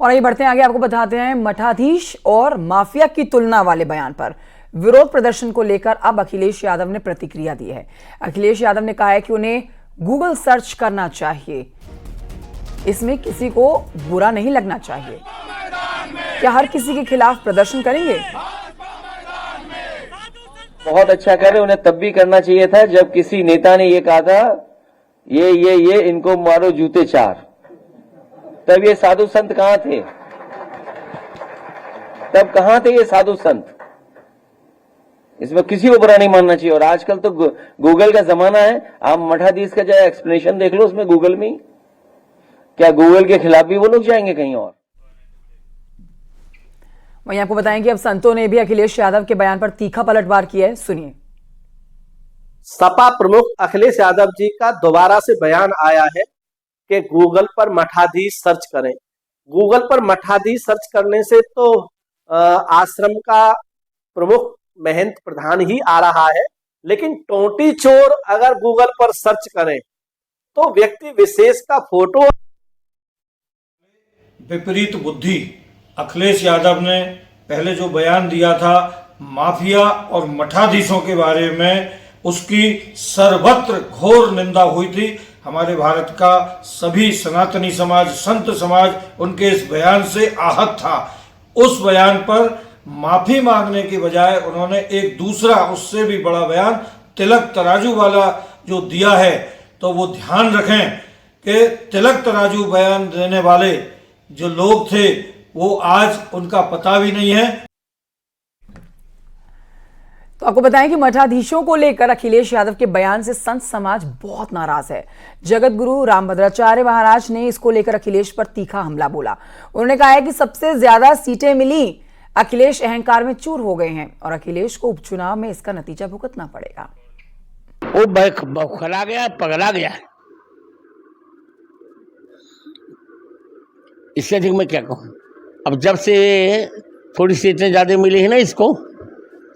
और आइए बढ़ते हैं आगे, आपको बताते हैं मठाधीश और माफिया की तुलना वाले बयान पर विरोध प्रदर्शन को लेकर अब अखिलेश यादव ने प्रतिक्रिया दी है। अखिलेश यादव ने कहा है कि उन्हें गूगल सर्च करना चाहिए, इसमें किसी को बुरा नहीं लगना चाहिए। क्या हर किसी के खिलाफ प्रदर्शन करेंगे? बहुत अच्छा कर रहे, उन्हें तब भी करना चाहिए था जब किसी नेता ने ये कहा था ये इनको मारो जूते चार। तब ये साधु संत कहां थे? तब कहां थे ये साधु संत? इसमें किसी को बुरा नहीं मानना चाहिए। और आजकल तो गूगल का जमाना है, आप मठाधीश का जो एक्सप्लेनेशन देख लो उसमें गूगल में ही, क्या गूगल के खिलाफ भी वो लोग जाएंगे कहीं और? वहीं आपको बताएं कि अब संतों ने भी अखिलेश यादव के बयान पर तीखा पलटवार किया है, सुनिए। सपा प्रमुख अखिलेश यादव जी का दोबारा से बयान आया है कि गूगल पर मठाधीश सर्च करें। गूगल पर मठाधीश सर्च करने से तो आश्रम का प्रमुख महंत प्रधान ही आ रहा है, लेकिन टोंटी चोर अगर गूगल पर सर्च करें तो व्यक्ति विशेष का फोटो। विपरीत बुद्धि अखिलेश यादव ने पहले जो बयान दिया था माफिया और मठाधीशों के बारे में, उसकी सर्वत्र घोर निंदा हुई थी। हमारे भारत का सभी सनातनी समाज, संत समाज उनके इस बयान से आहत था। उस बयान पर माफी मांगने के बजाय उन्होंने एक दूसरा उससे भी बड़ा बयान तिलक तराजू वाला जो दिया है, तो वो ध्यान रखें कि तिलक तराजू बयान देने वाले जो लोग थे वो आज उनका पता भी नहीं है। तो आपको बताएं कि मठाधीशों को लेकर अखिलेश यादव के बयान से संत समाज बहुत नाराज है। जगत गुरु रामभद्राचार्य महाराज ने इसको लेकर अखिलेश पर तीखा हमला बोला। उन्होंने कहा है कि सबसे ज्यादा सीटें मिली, अखिलेश अहंकार में चूर हो गए हैं और अखिलेश को उपचुनाव में इसका नतीजा भुगतना पड़ेगा। वो बौखला गया, पगला गया। इससे अधिक मैं क्या कहूं। अब जब से थोड़ी सीटें ज्यादा मिली है ना इसको,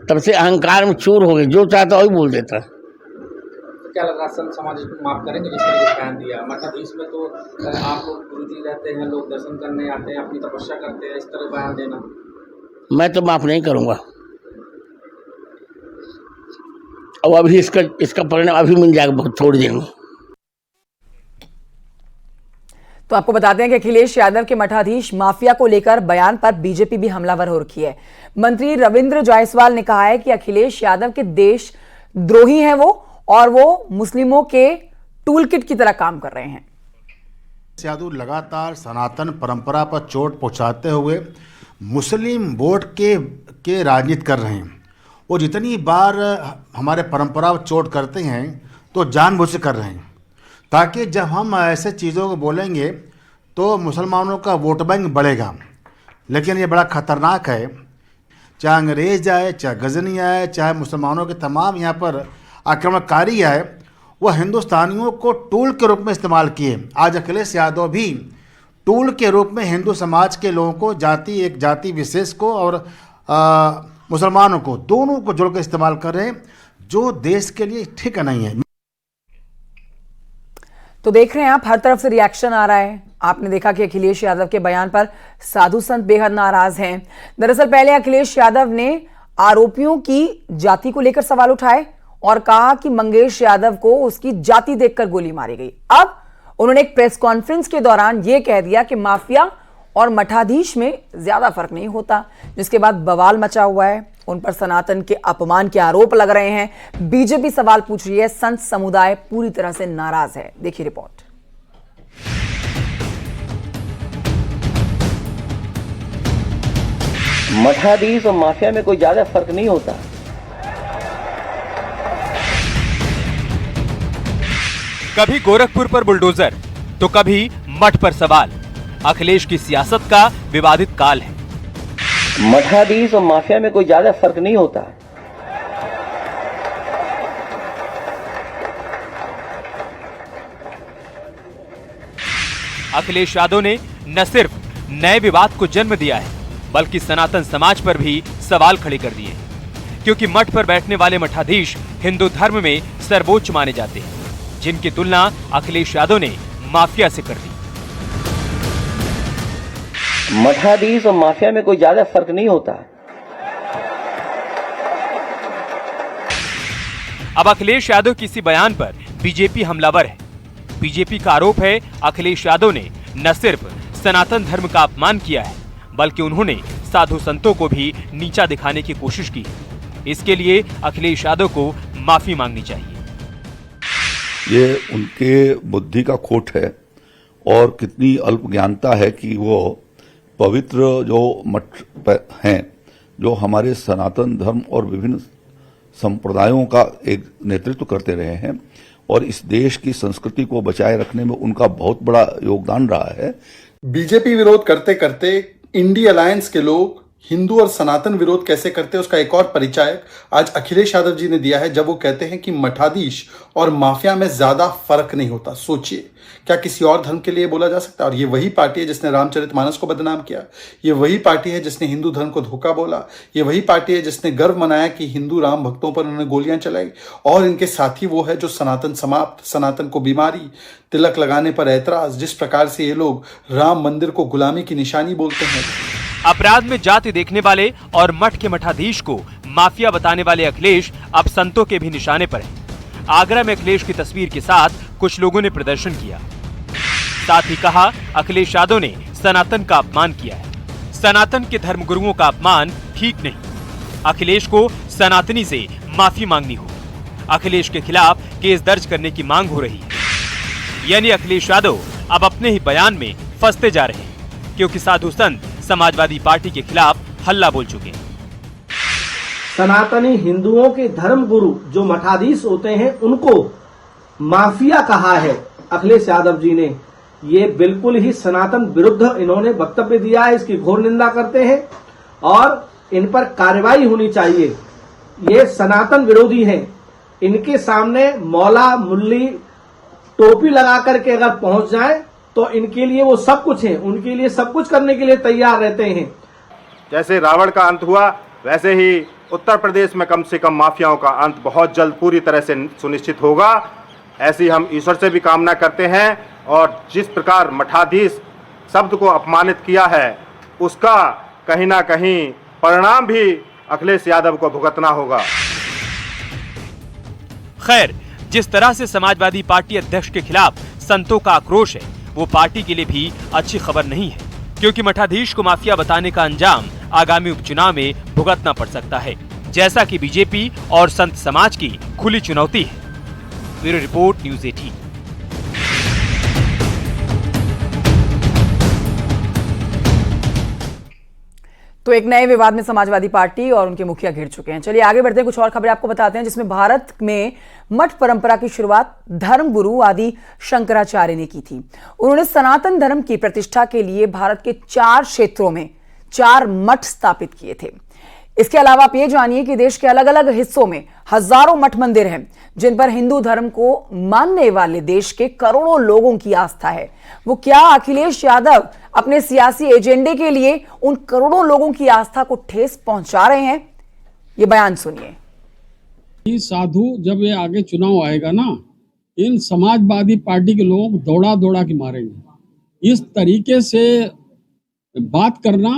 तब से अहंकार में चूर हो गए, जो चाहता वही बोल देता। क्या लग रहा है संत समाज इसको माफ करेंगे जिस तरीके से बयान दिया? मठाधीश में तो आप लोग गुरुजी रहते हैं, लोग दर्शन करने आते हैं, अपनी तपस्या करते हैं, इस तरह बयान देना मैं तो माफ नहीं करूंगा। और अभी इसका परिणाम अभी मिल जाएगा बहुत थोड़ी देर में। तो आपको बताते हैं कि अखिलेश यादव के मठाधीश माफिया को लेकर बयान पर बीजेपी भी हमलावर हो रखी है। मंत्री रविंद्र जायसवाल ने कहा है कि अखिलेश यादव के देश द्रोही हैं वो, और वो मुस्लिमों के टूलकिट की तरह काम कर रहे हैं। यादव लगातार सनातन परंपरा पर चोट पहुंचाते हुए मुस्लिम वोट के राजनीति कर रहे हैं। वो जितनी बार हमारे परंपरा पर चोट करते हैं तो जानबूझ से कर रहे हैं, ताकि जब हम ऐसे चीज़ों को बोलेंगे तो मुसलमानों का वोट बैंक बढ़ेगा। लेकिन ये बड़ा ख़तरनाक है, चाहे अंग्रेज आए, चाहे गजनी आए, चाहे मुसलमानों के तमाम यहाँ पर आक्रमणकारी आए, वो हिंदुस्तानियों को टूल के रूप में इस्तेमाल किए। आज अखिलेश यादव भी टूल के रूप में हिंदू समाज के लोगों को, एक जाति विशेष को और मुसलमानों को, दोनों को जोड़कर इस्तेमाल कर रहे हैं, जो देश के लिए ठीक नहीं है। तो देख रहे हैं आप, हर तरफ से रिएक्शन आ रहा है। आपने देखा कि अखिलेश यादव के बयान पर साधु संत बेहद नाराज हैं। दरअसल पहले अखिलेश यादव ने आरोपियों की जाति को लेकर सवाल उठाए और कहा कि मंगेश यादव को उसकी जाति देखकर गोली मारी गई। अब उन्होंने एक प्रेस कॉन्फ्रेंस के दौरान यह कह दिया कि माफिया और मठाधीश में ज्यादा फर्क नहीं होता, जिसके बाद बवाल मचा हुआ है। उन पर सनातन के अपमान के आरोप लग रहे हैं। बीजेपी सवाल पूछ रही है, संत समुदाय पूरी तरह से नाराज है। देखिए रिपोर्ट। मठाधीश और माफिया में कोई ज्यादा फर्क नहीं होता। कभी गोरखपुर पर बुलडोजर तो कभी मठ पर सवाल। अखिलेश की सियासत का विवादित काल है। मठाधीश और माफिया में कोई ज्यादा फर्क नहीं होता। अखिलेश यादव ने न सिर्फ नए विवाद को जन्म दिया है, बल्कि सनातन समाज पर भी सवाल खड़े कर दिए, क्योंकि मठ पर बैठने वाले मठाधीश हिंदू धर्म में सर्वोच्च माने जाते हैं, जिनकी तुलना अखिलेश यादव ने माफिया से कर दी। मठाधीश और माफिया में कोई ज्यादा फर्क नहीं होता। अब अखिलेश यादव की इसी बयान पर बीजेपी हमलावर है। बीजेपी का आरोप है अखिलेश यादव ने न सिर्फ सनातन धर्म का अपमान किया है, बल्कि उन्होंने साधु संतों को भी नीचा दिखाने की कोशिश की है। इसके लिए अखिलेश यादव को माफी मांगनी चाहिए। ये उनके बुद्धि का खोट है और कितनी अल्प ज्ञानता है कि वो पवित्र जो मठ हैं, जो हमारे सनातन धर्म और विभिन्न संप्रदायों का एक नेतृत्व करते रहे हैं और इस देश की संस्कृति को बचाए रखने में उनका बहुत बड़ा योगदान रहा है। बीजेपी विरोध करते करते इंडी अलायंस के लोग हिंदू और सनातन विरोध कैसे करते हैं उसका एक और परिचायक आज अखिलेश यादव जी ने दिया है, जब वो कहते हैं कि मठाधीश और माफिया में ज्यादा फर्क नहीं होता। सोचिए, क्या किसी और धर्म के लिए बोला जा सकता है? और ये वही पार्टी है जिसने रामचरितमानस को बदनाम किया, ये वही पार्टी है जिसने हिंदू धर्म को धोखा बोला, ये वही पार्टी है जिसने गर्व मनाया कि हिंदू राम भक्तों पर उन्होंने गोलियां चलाई, और इनके साथी वो है जो सनातन समाप्त, सनातन को बीमारी, तिलक लगाने पर ऐतराज, जिस प्रकार से ये लोग राम मंदिर को गुलामी की निशानी बोलते हैं। अपराध में जाति देखने वाले और मठ के मठाधीश को माफिया बताने वाले अखिलेश अब संतों के भी निशाने पर हैं। आगरा में अखिलेश की तस्वीर के साथ कुछ लोगों ने प्रदर्शन किया। साथ ही कहा अखिलेश यादव ने सनातन का अपमान किया है। सनातन के धर्मगुरुओं का अपमान ठीक नहीं। अखिलेश को सनातनी से माफी मांगनी हो। अखिलेश के खिलाफ केस दर्ज करने की मांग हो रही है। यानी अखिलेश यादव अब अपने ही बयान में फंसते जा रहे हैं, क्योंकि साधु संत समाजवादी पार्टी के खिलाफ हल्ला बोल चुके हैं। सनातनी हिंदुओं के धर्म गुरु जो मठाधीश होते हैं उनको माफिया कहा है अखिलेश यादव जी ने। ये बिल्कुल ही सनातन विरुद्ध इन्होंने वक्तव्य दिया है, इसकी घोर निंदा करते हैं और इन पर कार्रवाई होनी चाहिए। ये सनातन विरोधी हैं। इनके सामने मौला मुल्ली टोपी लगा करके अगर पहुंच जाए तो इनके लिए वो सब कुछ है, उनके लिए सब कुछ करने के लिए तैयार रहते हैं। जैसे रावण का अंत हुआ, वैसे ही उत्तर प्रदेश में कम से कम माफियाओं का अंत बहुत जल्द पूरी तरह से सुनिश्चित होगा। ऐसी हम ईश्वर से भी कामना करते हैं। और जिस प्रकार मठाधीश शब्द को अपमानित किया है, उसका कहीं ना कहीं परिणाम भी अखिलेश यादव को भुगतना होगा। खैर, जिस तरह से समाजवादी पार्टी अध्यक्ष के खिलाफ संतों का आक्रोश है, वो पार्टी के लिए भी अच्छी खबर नहीं है, क्योंकि मठाधीश को माफिया बताने का अंजाम आगामी उपचुनाव में भुगतना पड़ सकता है, जैसा कि बीजेपी और संत समाज की खुली चुनौती है। Bureau report, news 18। तो एक नए विवाद में समाजवादी पार्टी और उनके मुखिया घिर चुके हैं। चलिए आगे बढ़ते हैं, कुछ और खबरें आपको बताते हैं, जिसमें भारत में मठ परंपरा की शुरुआत धर्मगुरु आदि शंकराचार्य ने की थी। उन्होंने सनातन धर्म की प्रतिष्ठा के लिए भारत के 4 क्षेत्रों में 4 मठ स्थापित किए थे। इसके अलावा आप ये जानिए कि देश के अलग अलग हिस्सों में हजारों मठ मंदिर हैं, जिन पर हिंदू धर्म को मानने वाले देश के करोड़ों लोगों की आस्था है। वो क्या अखिलेश यादव अपने सियासी एजेंडे के लिए उन करोड़ों लोगों की आस्था को ठेस पहुंचा रहे हैं? ये बयान सुनिए। साधु जब ये आगे चुनाव आएगा ना, इन समाजवादी पार्टी के लोग दौड़ा दौड़ा के मारेंगे। इस तरीके से बात करना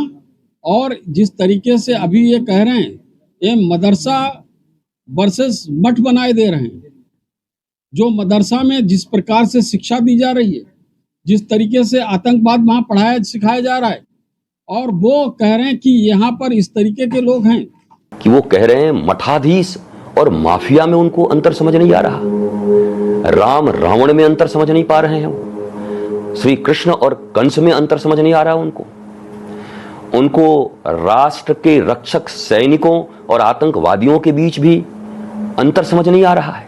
और जिस तरीके से अभी ये कह रहे हैं, ये मदरसा वर्सेस मठ बनाए दे रहे हैं। जो मदरसा में जिस प्रकार से शिक्षा दी जा रही है, जिस तरीके से आतंकवाद वहां पढ़ाया सिखाया जा रहा है, और वो कह रहे हैं कि यहाँ पर इस तरीके के लोग हैं कि वो कह रहे हैं मठाधीश और माफिया में उनको अंतर समझ नहीं आ रहा, राम रावण में अंतर समझ नहीं पा रहे हैं, वो श्री कृष्ण और कंस में अंतर समझ नहीं आ रहा उनको राष्ट्र के रक्षक सैनिकों और आतंकवादियों के बीच भी अंतर समझ नहीं आ रहा है।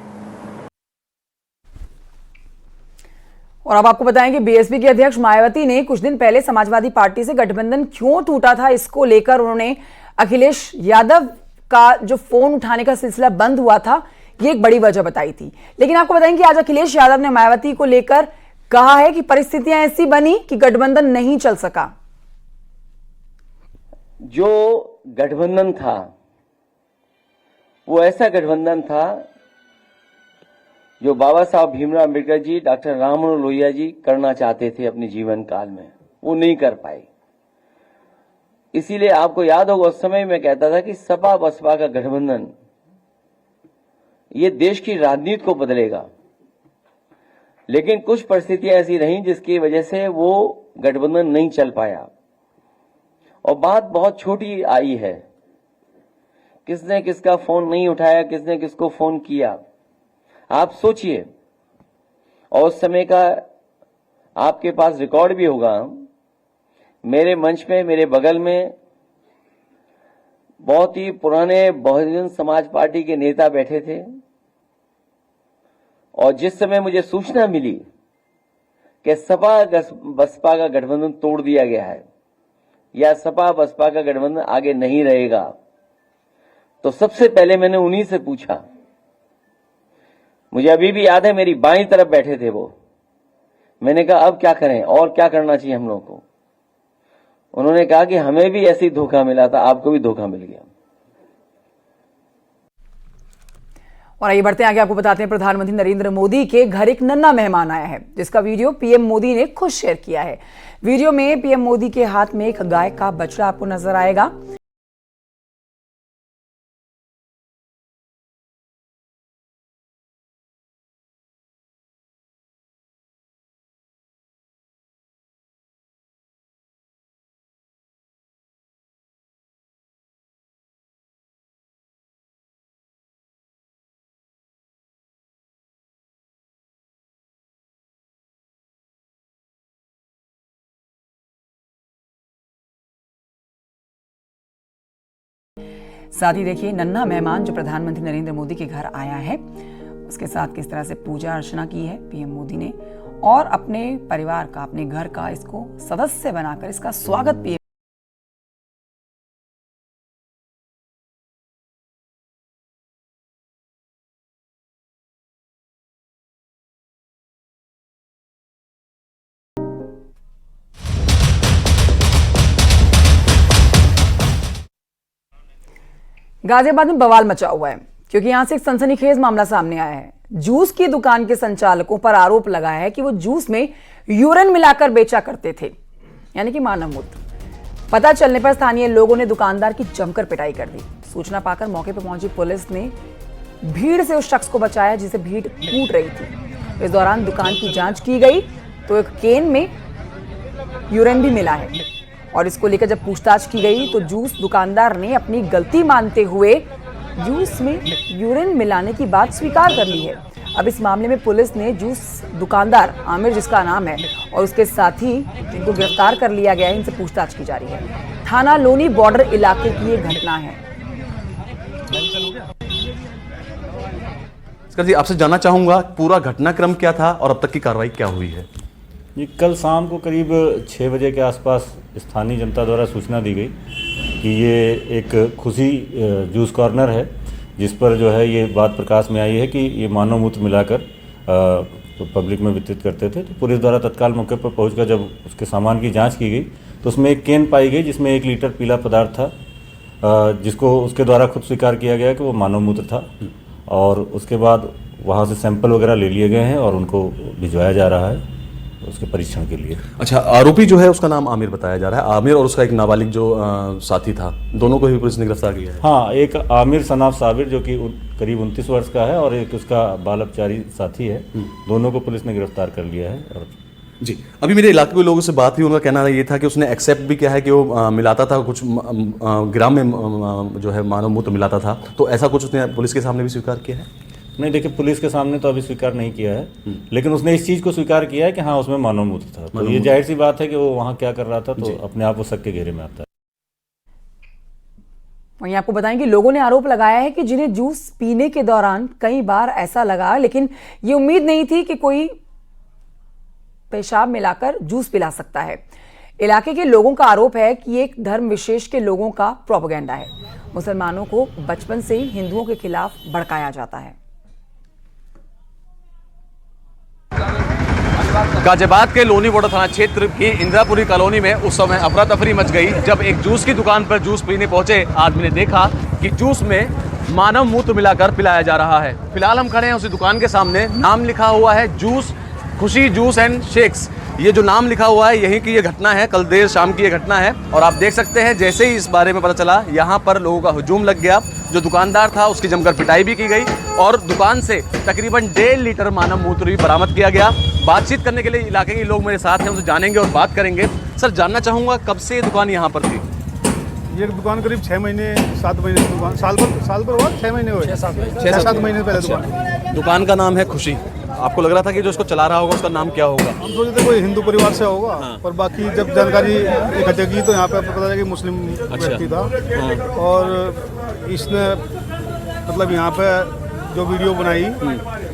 और अब आपको बताएं कि बीएसपी के अध्यक्ष मायावती ने कुछ दिन पहले समाजवादी पार्टी से गठबंधन क्यों टूटा था, इसको लेकर उन्होंने अखिलेश यादव का जो फोन उठाने का सिलसिला बंद हुआ था, ये एक बड़ी वजह बताई थी। लेकिन आपको बताएंगे कि आज अखिलेश यादव ने मायावती को लेकर कहा है कि परिस्थितियां ऐसी बनी कि गठबंधन नहीं चल सका। जो गठबंधन था वो ऐसा गठबंधन था जो बाबा साहब भीमराव अम्बेडकर जी, डॉक्टर राम मनोहर लोहिया जी करना चाहते थे अपने जीवन काल में, वो नहीं कर पाए। इसीलिए आपको याद होगा उस समय मैं कहता था कि सपा बसपा का गठबंधन ये देश की राजनीति को बदलेगा, लेकिन कुछ परिस्थितियां ऐसी रहीं जिसकी वजह से वो गठबंधन नहीं चल पाया और बात बहुत छोटी आई है, किसने किसका फोन नहीं उठाया, किसने किसको फोन किया, आप सोचिए। और उस समय का आपके पास रिकॉर्ड भी होगा। मेरे मंच में मेरे बगल में बहुत ही पुराने बहुजन समाज पार्टी के नेता बैठे थे और जिस समय मुझे सूचना मिली कि सपा बसपा का गठबंधन तोड़ दिया गया है या सपा बसपा का गठबंधन आगे नहीं रहेगा, तो सबसे पहले मैंने उन्हीं से पूछा। मुझे अभी भी याद है, मेरी बाईं तरफ बैठे थे वो। मैंने कहा अब क्या करें और क्या करना चाहिए हम लोगों को। उन्होंने कहा कि हमें भी ऐसी धोखा मिला था, आपको भी धोखा मिल गया। और आइए बढ़ते हैं आगे, आपको बताते हैं प्रधानमंत्री नरेंद्र मोदी के घर एक नन्हा मेहमान आया है, जिसका वीडियो पीएम मोदी ने खुद शेयर किया है। वीडियो में पीएम मोदी के हाथ में एक गाय का बछड़ा आपको नजर आएगा। साथ ही देखिए नन्हा मेहमान जो प्रधानमंत्री नरेंद्र मोदी के घर आया है, उसके साथ किस तरह से पूजा अर्चना की है पीएम मोदी ने और अपने परिवार का, अपने घर का इसको सदस्य बनाकर इसका स्वागत पीएम गाजियाबाद में बवाल मचा हुआ है क्योंकि यहां से एक सनसनीखेज मामला सामने आया है। जूस की दुकान के संचालकों पर आरोप लगाया है कि वो जूस में यूरिन मिलाकर बेचा करते थे, यानी कि मानव मूत्र। पता चलने पर स्थानीय लोगों ने दुकानदार की जमकर पिटाई कर दी। सूचना पाकर मौके पर पहुंची पुलिस ने भीड़ से उस शख्स को बचाया जिसे भीड़ कूट रही थी। इस दौरान दुकान की जांच की गई तो एक केन में यूरिन भी मिला है और इसको लेकर जब पूछताछ की गई तो जूस दुकानदार ने अपनी गलती मानते हुए जूस में यूरिन मिलाने की बात स्वीकार कर ली है। अब इस मामले में पुलिस ने जूस दुकानदार आमिर, जिसका नाम है, और उसके साथी जिनको गिरफ्तार कर लिया गया है, इनसे पूछताछ की जा रही है। थाना लोनी बॉर्डर इलाके की ये घटना है। जी, आपसे जानना चाहूंगा पूरा घटनाक्रम क्या था और अब तक की कार्रवाई क्या हुई है? ये कल शाम को करीब 6 बजे के आसपास स्थानीय जनता द्वारा सूचना दी गई कि ये एक खुशी जूस कॉर्नर है, जिस पर जो है ये बात प्रकाश में आई है कि ये मानव मूत्र मिलाकर पब्लिक में वितरित करते थे। तो पुलिस द्वारा तत्काल मौके पर पहुंचकर जब उसके सामान की जांच की गई तो उसमें एक केन पाई गई जिसमें 1 लीटर पीला पदार्थ था, जिसको उसके द्वारा खुद स्वीकार किया गया कि वो मानव मूत्र था। और उसके बाद वहाँ से सैंपल वगैरह ले लिए गए हैं और उनको भिजवाया जा रहा है उसके परीक्षण के लिए। अच्छा, आरोपी जो है उसका नाम आमिर बताया जा रहा है। आमिर और उसका एक नाबालिग जो साथी था, दोनों को भी पुलिस ने गिरफ्तार किया है। हाँ, एक आमिर सनाफ साबिर जो कि करीब 29 वर्ष का है और एक उसका बाल अपचारी साथी है, दोनों को पुलिस ने गिरफ्तार कर लिया है। और जी, अभी मेरे इलाके के लोगों से बात हुई, उनका कहना ये था कि उसने एक्सेप्ट भी किया है कि वो मिलाता था, कुछ ग्राम में जो है मानव मूत्र मिलाता था। तो ऐसा कुछ उसने पुलिस के सामने भी स्वीकार किया है? नहीं, देखिए, पुलिस के सामने तो अभी स्वीकार नहीं किया है, लेकिन उसने इस चीज़ को स्वीकार किया है कि हाँ उसमें मानव मूत्र था। तो ये जाहिर सी बात है कि वो वहाँ क्या कर रहा था, तो अपने आप वो शक के घेरे में आता है। वहीं आपको बताएं कि लोगों ने आरोप लगाया है कि जिन्हें जूस पीने के दौरान कई बार ऐसा लगा, लेकिन ये उम्मीद नहीं थी कि कोई पेशाब मिलाकर जूस पिला सकता है। इलाके के लोगों का आरोप है कि ये एक धर्म विशेष के लोगों का प्रोपेगेंडा है। मुसलमानों को बचपन से ही हिंदुओं के खिलाफ भड़काया जाता है। गाजियाबाद के लोनी बॉर्डर थाना क्षेत्र की इंदिरापुरी कॉलोनी में उस समय अफरा तफरी मच गई जब एक जूस की दुकान पर जूस पीने पहुंचे आदमी ने देखा कि जूस में मानव मूत्र मिलाकर पिलाया जा रहा है। फिलहाल हम खड़े हैं उसी दुकान के सामने, नाम लिखा हुआ है जूस खुशी जूस एंड शेक्स। ये जो नाम लिखा हुआ है यहीं की ये घटना है, कल देर शाम की ये घटना है। और आप देख सकते हैं जैसे ही इस बारे में पता चला यहाँ पर लोगों का हुजूम लग गया। जो दुकानदार था उसकी जमकर पिटाई भी की गई और दुकान से तकरीबन 1.5 लीटर मानव मूत्र भी बरामद किया गया। बातचीत करने के लिए इलाके के लोग मेरे साथ हैं, उनसे जानेंगे और बात करेंगे। सर, जानना चाहूँगा कब से ये दुकान यहाँ पर थी? ये दुकान करीब 6 महीने 7 महीने की दुकान, साल पर हुआ, 6 महीने हुए, 6-7 महीने पहले दुकान का नाम है खुशी। आपको लग रहा था कि जो उसको चला रहा होगा उसका नाम क्या होगा? हम सोचे थे कोई हिंदू परिवार से होगा, पर बाकी जब जानकारी इकट्ठे की तो यहाँ पे पता चला कि मुस्लिम व्यक्ति था। और इसने मतलब यहाँ पे जो वीडियो बनाई,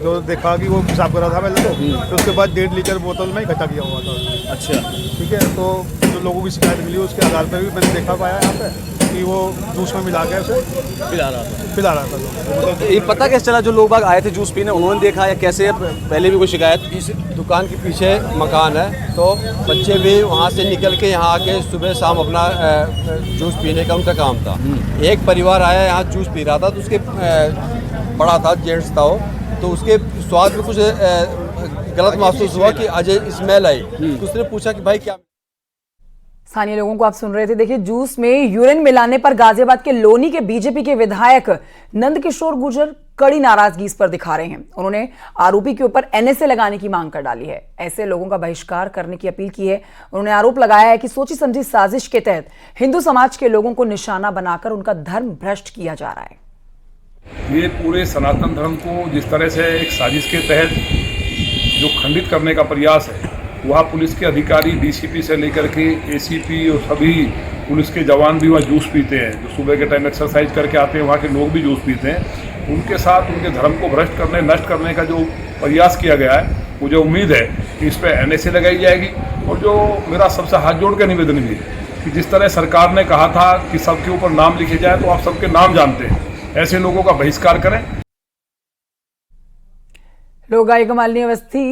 जो देखा कि वो हिसाब कर रहा था पहले तो उसके बाद 1.5 लीटर बोतल में इकट्ठा किया हुआ था। अच्छा, ठीक है। तो जो लोगों की शिकायत मिली उसके आधार पर भी मैंने देखा पाया यहाँ पे कि वो जूस में मिला के उसे पिला रहा था। ये पता कैसे चला? जो लोग बाग आए थे जूस पीने, उन्होंने देखा या कैसे? पहले भी कोई शिकायत? इस दुकान के पीछे मकान है, तो बच्चे भी वहाँ से निकल के यहाँ आके सुबह शाम अपना जूस पीने का उनका काम था। एक परिवार आया यहाँ जूस पी रहा था, तो उसके बड़ा था, जेंट्स था वो, तो उसके स्वाद में कुछ गलत महसूस हुआ कि आज स्मेल आई, तो उसने पूछा कि भाई क्या। स्थानीय लोगों को आप सुन रहे थे। देखिए, जूस में यूरिन मिलाने पर गाजियाबाद के लोनी के बीजेपी के विधायक नंदकिशोर गुर्जर कड़ी नाराजगी इस पर दिखा रहे हैं। उन्होंने आरोपी के ऊपर एनएसए लगाने की मांग कर डाली है, ऐसे लोगों का बहिष्कार करने की अपील की है। उन्होंने आरोप लगाया है कि सोची समझी साजिश के तहत हिंदू समाज के लोगों को निशाना बनाकर उनका धर्म भ्रष्ट किया जा रहा है। ये पूरे सनातन धर्म को जिस तरह से एक साजिश के तहत जो खंडित करने का प्रयास है, वहाँ पुलिस के अधिकारी डीसीपी से लेकर के एसीपी और सभी पुलिस के जवान भी वहाँ जूस पीते हैं। जो सुबह के टाइम एक्सरसाइज करके आते हैं, वहाँ के लोग भी जूस पीते हैं। उनके साथ उनके धर्म को भ्रष्ट करने, नष्ट करने का जो प्रयास किया गया है, मुझे उम्मीद है कि इस पर एनएसए लगाई जाएगी। और जो मेरा सबसे हाथ जोड़ के निवेदन भी है कि जिस तरह सरकार ने कहा था कि सबके ऊपर नाम लिखे जाए, तो आप सबके नाम जानते हैं, ऐसे लोगों का बहिष्कार करें। लोग गायिका मालिनी अवस्थी